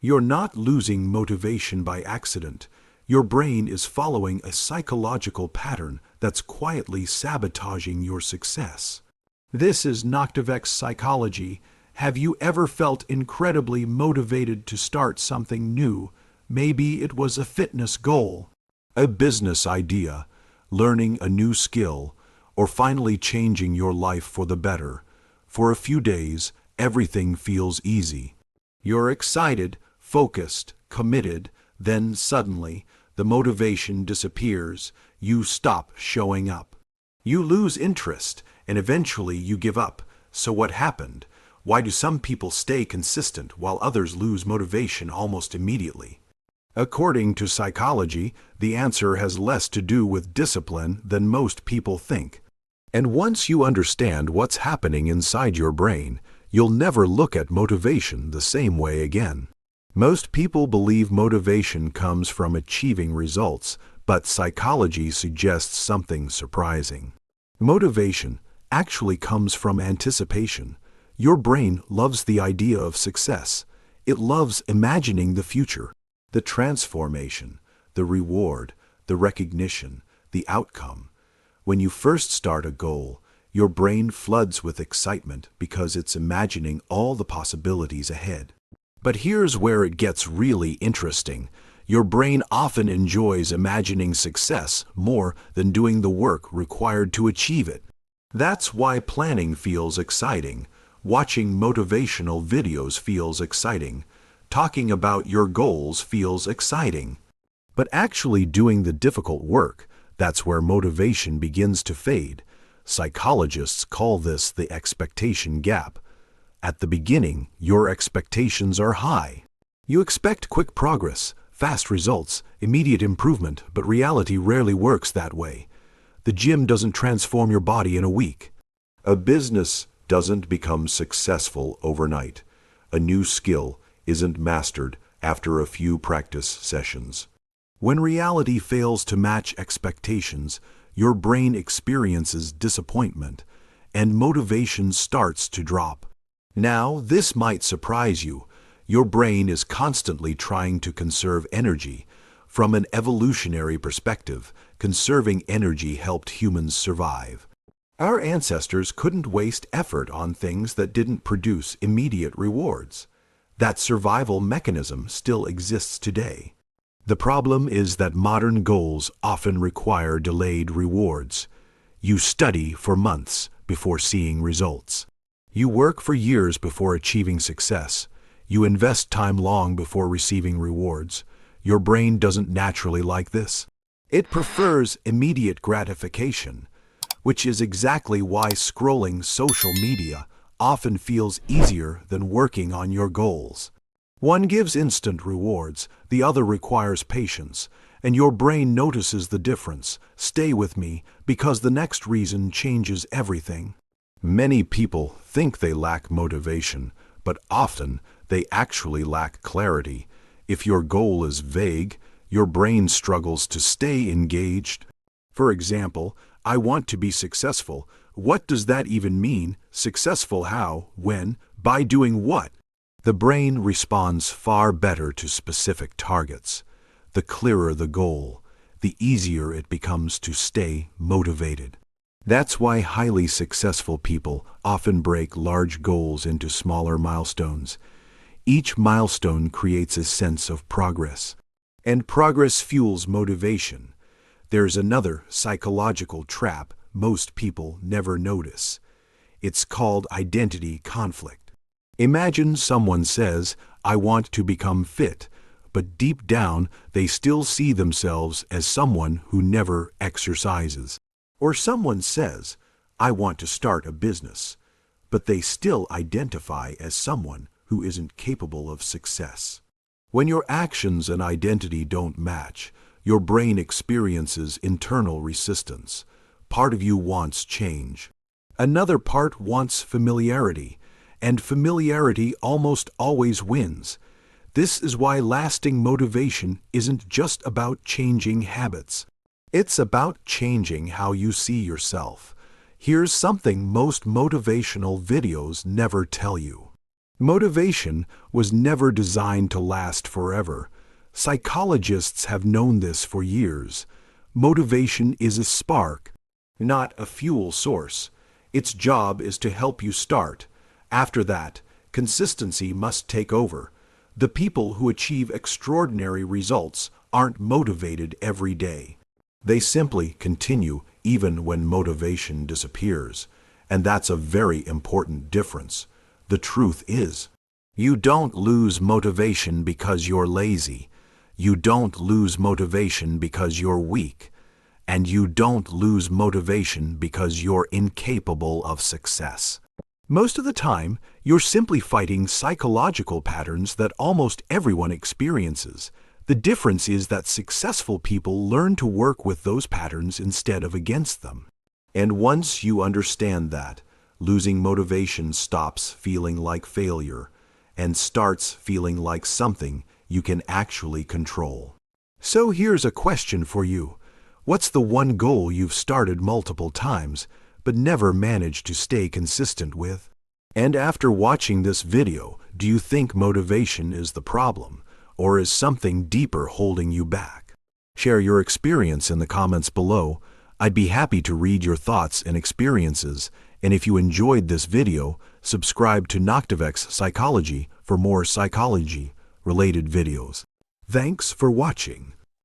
You're not losing motivation by accident. Your brain is following a psychological pattern that's quietly sabotaging your success. This is Noctivex psychology. Have you ever felt incredibly motivated to start something new? Maybe it was a fitness goal, a business idea, learning a new skill, or finally changing your life for the better. For a few days, everything feels easy. You're excited, focused, committed, then suddenly, the motivation disappears. You stop showing up. You lose interest, and eventually you give up. So what happened? Why do some people stay consistent while others lose motivation almost immediately? According to psychology, the answer has less to do with discipline than most people think. And once you understand what's happening inside your brain, you'll never look at motivation the same way again. Most people believe motivation comes from achieving results, but psychology suggests something surprising. Motivation actually comes from anticipation. Your brain loves the idea of success. It loves imagining the future, the transformation, the reward, the recognition, the outcome. When you first start a goal, your brain floods with excitement because it's imagining all the possibilities ahead. But here's where it gets really interesting. Your brain often enjoys imagining success more than doing the work required to achieve it. That's why planning feels exciting. Watching motivational videos feels exciting. Talking about your goals feels exciting. But actually doing the difficult work, that's where motivation begins to fade. Psychologists call this the expectation gap. At the beginning, your expectations are high. You expect quick progress, fast results, immediate improvement, but reality rarely works that way. The gym doesn't transform your body in a week. A business doesn't become successful overnight. A new skill isn't mastered after a few practice sessions. When reality fails to match expectations, your brain experiences disappointment, and motivation starts to drop. Now, this might surprise you. Your brain is constantly trying to conserve energy. From an evolutionary perspective, conserving energy helped humans survive. Our ancestors couldn't waste effort on things that didn't produce immediate rewards. That survival mechanism still exists today. The problem is that modern goals often require delayed rewards. You study for months before seeing results. You work for years before achieving success. You invest time long before receiving rewards. Your brain doesn't naturally like this. It prefers immediate gratification, which is exactly why scrolling social media often feels easier than working on your goals. One gives instant rewards, the other requires patience, and your brain notices the difference. Stay with me, because the next reason changes everything. Many people think they lack motivation, but often they actually lack clarity. If your goal is vague, your brain struggles to stay engaged. For example, I want to be successful. What does that even mean? Successful how? When? By doing what? The brain responds far better to specific targets. The clearer the goal, the easier it becomes to stay motivated. That's why highly successful people often break large goals into smaller milestones. Each milestone creates a sense of progress, and progress fuels motivation. There's another psychological trap most people never notice. It's called identity conflict. Imagine someone says, "I want to become fit," but deep down they still see themselves as someone who never exercises. Or someone says, "I want to start a business," but they still identify as someone who isn't capable of success. When your actions and identity don't match, your brain experiences internal resistance. Part of you wants change. Another part wants familiarity, and familiarity almost always wins. This is why lasting motivation isn't just about changing habits. It's about changing how you see yourself. Here's something most motivational videos never tell you. Motivation was never designed to last forever. Psychologists have known this for years. Motivation is a spark, not a fuel source. Its job is to help you start. After that, consistency must take over. The people who achieve extraordinary results aren't motivated every day. They simply continue even when motivation disappears. And that's a very important difference. The truth is, you don't lose motivation because you're lazy. You don't lose motivation because you're weak. And you don't lose motivation because you're incapable of success. Most of the time, you're simply fighting psychological patterns that almost everyone experiences. The difference is that successful people learn to work with those patterns instead of against them. And once you understand that, losing motivation stops feeling like failure and starts feeling like something you can actually control. So here's a question for you. What's the one goal you've started multiple times but never managed to stay consistent with? And after watching this video, do you think motivation is the problem, or is something deeper holding you back? Share your experience in the comments below. I'd be happy to read your thoughts and experiences, and if you enjoyed this video, subscribe to Noctivex Psychology for more psychology-related videos. Thanks for watching.